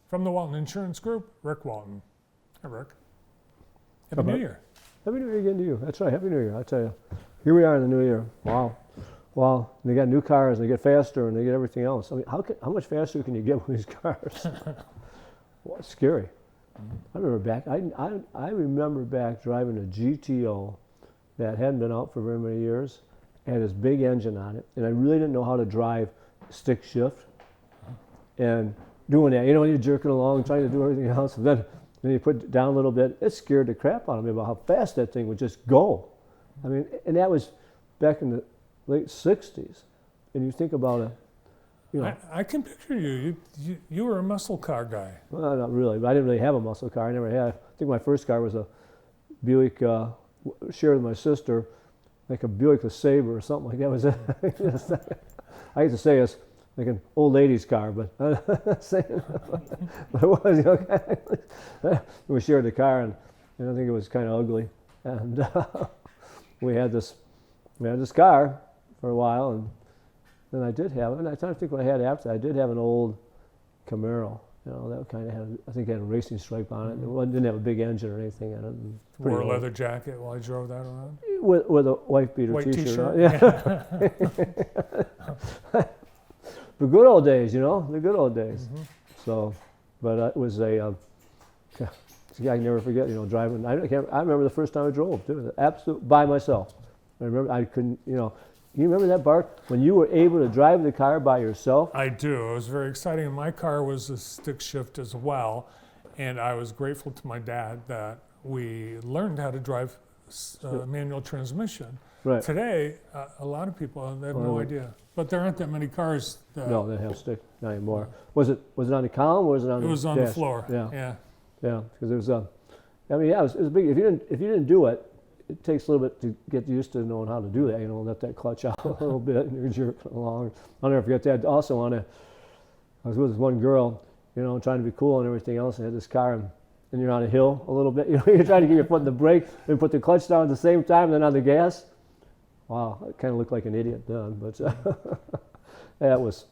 From the Walton Insurance Group, Rick Walton. Hi, Rick. Happy New Year. Happy New Year again to you. That's right. Happy New Year. I tell you, here we are in the new year. Wow. Wow. And they got new cars, and they get faster, and they get everything else. I mean, how much faster can you get with these cars? Well, it's scary. I remember back driving a GTO that hadn't been out for very many years. It had this big engine on it, and I really didn't know how to drive stick shift. And doing that, you're jerking along, trying to do everything else, and then you put it down a little bit. It scared the crap out of me about how fast that thing would just go. I mean, and that was back in the late 60s. And you think about it, I can picture you. You were a muscle car guy. Well, not really, but I didn't really have a muscle car. I never had. I think my first car was a Buick, shared with my sister, like a Buick LeSabre or something like that. Was I used to say it's like an old lady's car, but but it was, we shared the car, and I think it was kind of ugly. And we had this car for a while, and then I did have it. And I trying to think what I had after. I did have an old Camaro. That kind of had, I think, it had a racing stripe on it. It didn't have a big engine or anything in it. Wore a leather jacket while I drove that around? With a wife beater White t-shirt. Yeah. The good old days, the good old days. Mm-hmm. So, but it was I can never forget, driving. I remember the first time I drove, too, absolute by myself. I remember I couldn't, you remember that, Bart, when you were able to drive the car by yourself? I do. It was very exciting. And my car was a stick shift as well. And I was grateful to my dad that we learned how to drive manual transmission. Right. Today, a lot of people, they have no idea. But there aren't that many cars no, that have stick, not anymore. Was it on the column or was it on the dash? It was on the floor. Yeah. Yeah, because it was, it was big. If you didn't do it, it takes a little bit to get used to knowing how to do that. Let that clutch out a little bit, and you're jerking along. I'll never forget that. Also, I was with this one girl, trying to be cool and everything else, and I had this car, and you're on a hill a little bit. You're trying to get your foot in the brake and put the clutch down at the same time, and then on the gas. Wow, I kind of looked like an idiot then, but that was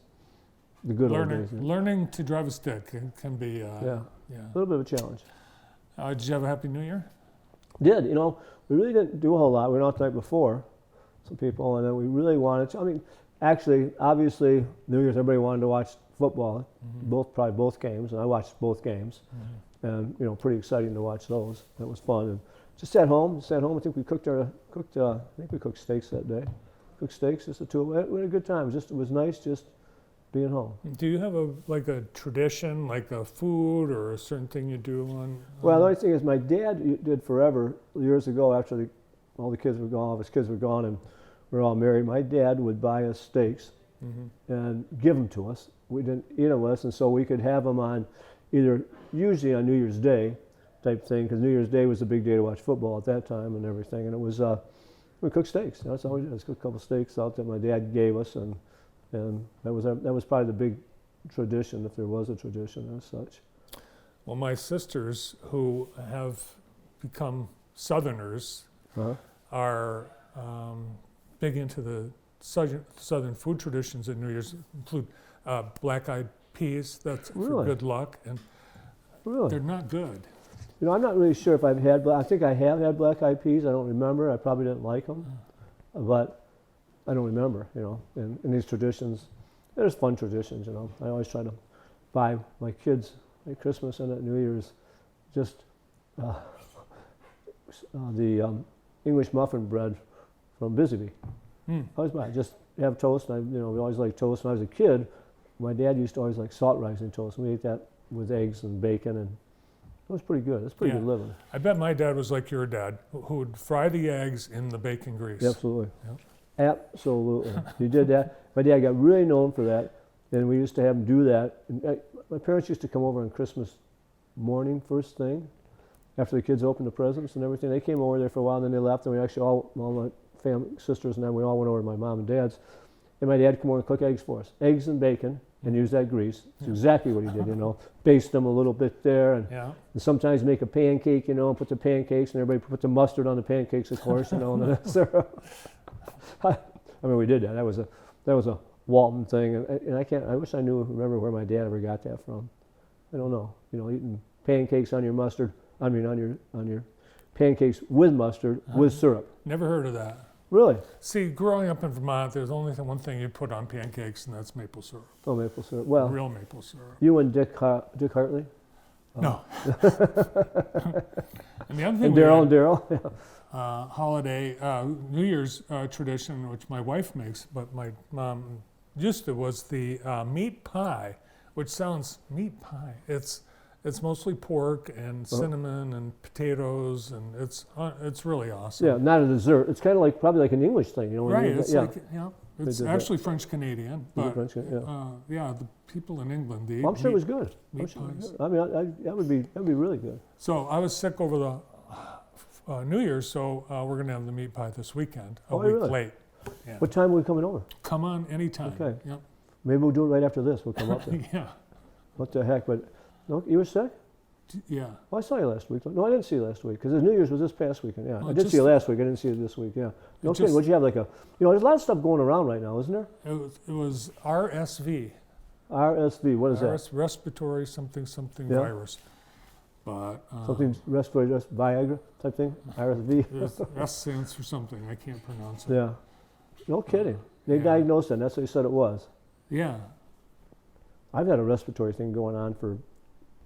the good old days. Learning to drive a stick can be a little bit of a challenge. Did you have a Happy New Year? Did. We really didn't do a whole lot. We went out the night before, some people, and then we really wanted to. Actually, obviously, New Year's, everybody wanted to watch football, probably both games, and I watched both games, and pretty exciting to watch those. That was fun, and just sat home. I think we cooked steaks that day. Cooked steaks, just the two. We had a good time. It was nice just being home. Do you have a tradition, like a food or a certain thing you do on? Well, the only thing is my dad did forever, years ago, after all the kids were gone, all of his kids were gone, and we were all married. My dad would buy us steaks and give them to us. We didn't eat them with us, and so we could have them on usually on New Year's Day type thing, because New Year's Day was a big day to watch football at that time and everything, and it was, we cooked steaks. That's all we did, cook a couple steaks out that my dad gave us, and that was probably the big tradition, if there was a tradition as such. Well, my sisters, who have become Southerners, are big into the Southern food traditions at New Year's, include black-eyed peas. That's for good luck, and they're not good. I'm not really sure if I've had, I think I have had black-eyed peas. I don't remember. I probably didn't like them, but I don't remember, in these traditions. There's fun traditions, I always try to buy my kids at Christmas and at New Year's just the English muffin bread from Busy I always buy it. Just have toast. And we always liked toast. When I was a kid, my dad used to always like salt rising toast. We ate that with eggs and bacon, and it was pretty good. It's pretty good living. I bet my dad was like your dad, who would fry the eggs in the bacon grease. Absolutely. Yep. Absolutely. He did that. My dad got really known for that, and we used to have him do that. And my parents used to come over on Christmas morning, first thing, after the kids opened the presents and everything. They came over there for a while, and then they left, and we actually all my family, sisters and I, we all went over to my mom and dad's, and my dad would come over and cook eggs for us. Eggs and bacon, and use that grease. It's exactly what he did, baste them a little bit there, and sometimes make a pancake, and put the pancakes, and everybody put the mustard on the pancakes, of course, and then we did that. That was a Walton thing, and I wish I remember where my dad ever got that from. I don't know. You know, eating pancakes on your mustard. I mean, on your pancakes with mustard with syrup. Never heard of that. Really? See, growing up in Vermont, there's only one thing you put on pancakes, and that's maple syrup. Oh, maple syrup. Well, Real maple syrup. you and Dick Hartley? No. And the other thing And Daryl. holiday, New Year's tradition, which my wife makes, but my mom used to, was the meat pie, which sounds meat pie. It's mostly pork and cinnamon and potatoes, and it's really awesome. Yeah, not a dessert. It's kind of like probably like an English thing, you know. Right. It's yeah. like it's actually French Canadian, but yeah. the people in England, they I'm eat sure it was good. meat pies. I mean, that would be really good. So I was sick over the New Year's, so we're gonna have the meat pie this weekend, a week really? late. Yeah. What time are we coming over? Come on anytime. Okay. Yep. Maybe we'll do it right after this. We'll come up there. Yeah. What the heck? But no, you were sick? Yeah. Well, I saw you last week. No, I didn't see you last week because the New Year's was this past weekend. Yeah, Well, I did see you last week. I didn't see you this week. Yeah. No kidding. What'd you have? Like a, there's a lot of stuff going around right now, isn't there? It was RSV. RSV. What is that? Respiratory something Yeah. virus. But Something respiratory, just Viagra type thing. RSV. S stands for something. I can't pronounce it. Yeah. No kidding. They Yeah. diagnosed it. And that's what they said it was. Yeah. I've had a respiratory thing going on for a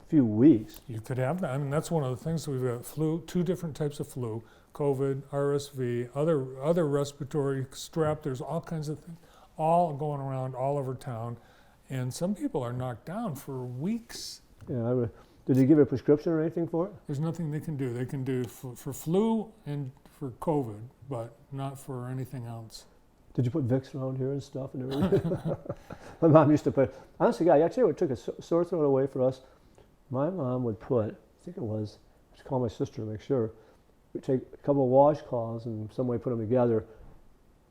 few weeks. You could have that. I mean, that's one of the things. We've got flu, 2 different types of flu, COVID, RSV, other respiratory, strep. There's all kinds of things, all going around all over town. And some people are knocked down for weeks. Yeah. Did they give a prescription or anything for it? There's nothing they can do. They can do for flu and for COVID, but not for anything else. Did you put Vicks around here and stuff and everything? My mom used to put, honestly, guy, actually, what took a sore throat away for us, my mom would put, I think it was, I should call my sister to make sure, we'd take a couple of washcloths and some way put them together.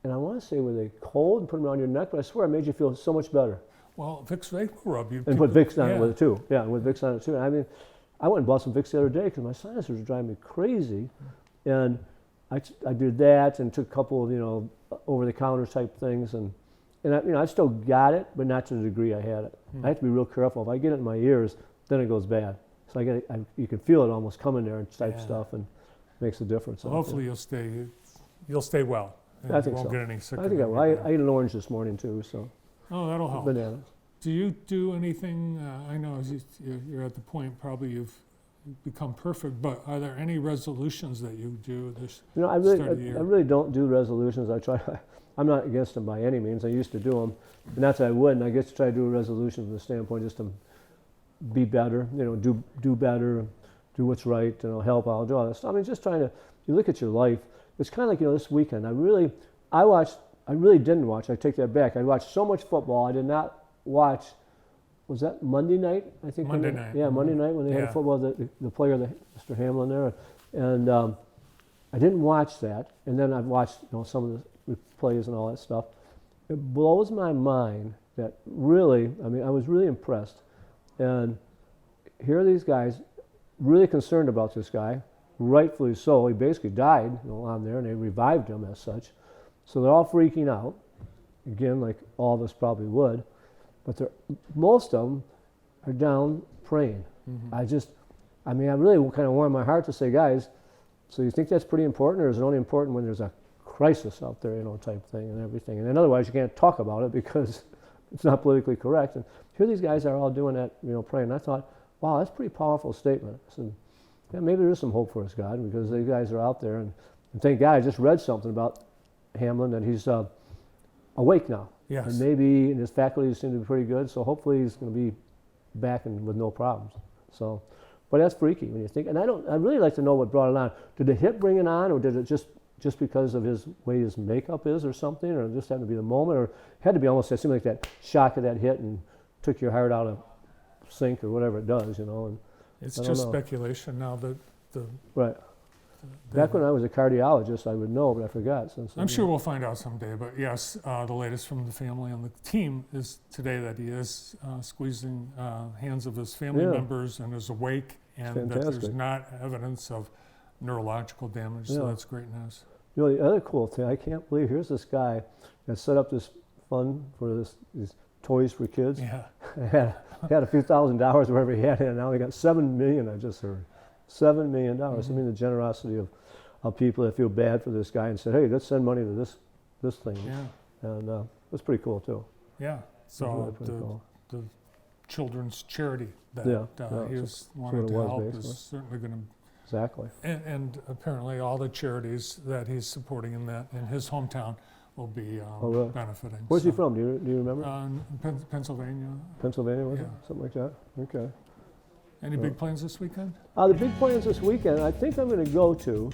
And I want to say, were they cold and put them around your neck? But I swear it made you feel so much better. Well, Vicks Vapor Rub. And put Vicks on it with it too. Yeah, with Vicks on it too. And I mean, I went and bought some Vicks the other day because my sinuses were driving me crazy. And I did that and took a couple of, over-the-counter type things. And I still got it, but not to the degree I had it. I have to be real careful. If I get it in my ears, then it goes bad. So you can feel it almost coming there and type stuff, and it makes a difference. Well, hopefully you'll stay well. I think won't so. get any sicker. I think I will. I ate an orange this morning too, so. Oh, that'll help. Bananas. Do you do anything? I know you're at the point probably you've become perfect, but are there any resolutions that you do this I start of the year? really don't do resolutions. I'm not against them by any means. I used to do them, and that's what I would. And I guess to try to do a resolution from the standpoint just to be better, do better, do what's right, help out, do all that stuff. I mean, just trying to. You look at your life. It's kind of like this weekend. I really didn't watch. I take that back. I watched so much football. I did not watch. Was that Monday night? I think. Monday night. Yeah, Monday night when they had football. The player, Mr. Hamlin there, and I didn't watch that. And then I've watched some of the replays and all that stuff. It blows my mind that really. I mean, I was really impressed, and here are these guys really concerned about this guy, rightfully so. He basically died on there, and they revived him as such. So they're all freaking out, again, like all of us probably would. But most of them are down praying. Mm-hmm. I really kind of warm my heart to say, guys, so you think that's pretty important, or is it only important when there's a crisis out there, type thing and everything? And then otherwise you can't talk about it because it's not politically correct. And here these guys are all doing that, praying. And I thought, wow, that's a pretty powerful statement. I said, yeah, maybe there is some hope for us, God, because these guys are out there. And thank God, I just read something about Hamlin that he's awake now. Yes. And maybe his faculties seem to be pretty good, so hopefully he's going to be back and with no problems. So, but that's freaky when you think. And I'd really like to know what brought it on. Did the hit bring it on, or did it just because of his way his makeup is, or something, or just happened to be the moment, or it had to be almost, it seemed like that shock of that hit and took your heart out of sync or whatever it does, And it's just speculation now that right. Back when I was a cardiologist, I would know, but I forgot. I'm sure we'll find out someday. But yes, the latest from the family and the team is today that he is squeezing hands of his family members and is awake, and that there's not evidence of neurological damage. So that's great news. The other cool thing, I can't believe, here's this guy that set up this fund for these toys for kids. Yeah. Had a few $1,000s wherever he had it, and now he got $7 million. I just heard $7 million. I mean, the generosity of people that feel bad for this guy and said, "Hey, let's send money to this thing." Yeah. And that's pretty cool too. Yeah. It's really So pretty cool. the children's charity that Yeah, he yeah, was what wanted it to was, help basically. is certainly going to. Exactly. And apparently all the charities that he's supporting in his hometown will be really? benefiting. Where's he So, from? Do you remember? Pennsylvania. Pennsylvania, was yeah. it? Something like that? Okay. Any big plans this weekend? The big plans this weekend, I think I'm going to go to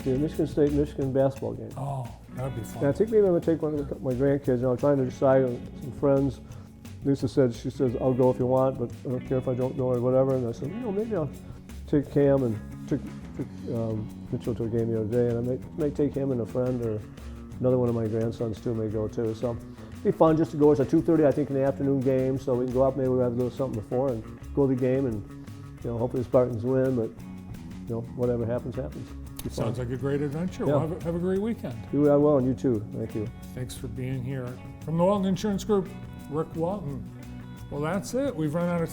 the Michigan State-Michigan basketball game. Oh, that'd be fun. And I think maybe I'm going to take one of my grandkids. I'm trying to decide on some friends. Lisa said, she says, "I'll go if you want, but I don't care if I don't go or whatever." And I said, maybe I'll take Cam and took Mitchell to a game the other day, and I may take him and a friend, or another one of my grandsons too may go too. So it'd be fun just to go. It's a 2:30, I think, in the afternoon game, so we can go up. Maybe we'll have a little something before and go to the game, and hopefully the Spartans win. But whatever happens, happens. Be fun. Sounds like a great adventure. Yeah. Well, have a great weekend. You well, and you too. Thank you. Thanks for being here. From the Walton Insurance Group, Rick Walton. Well, that's it. We've run out of time.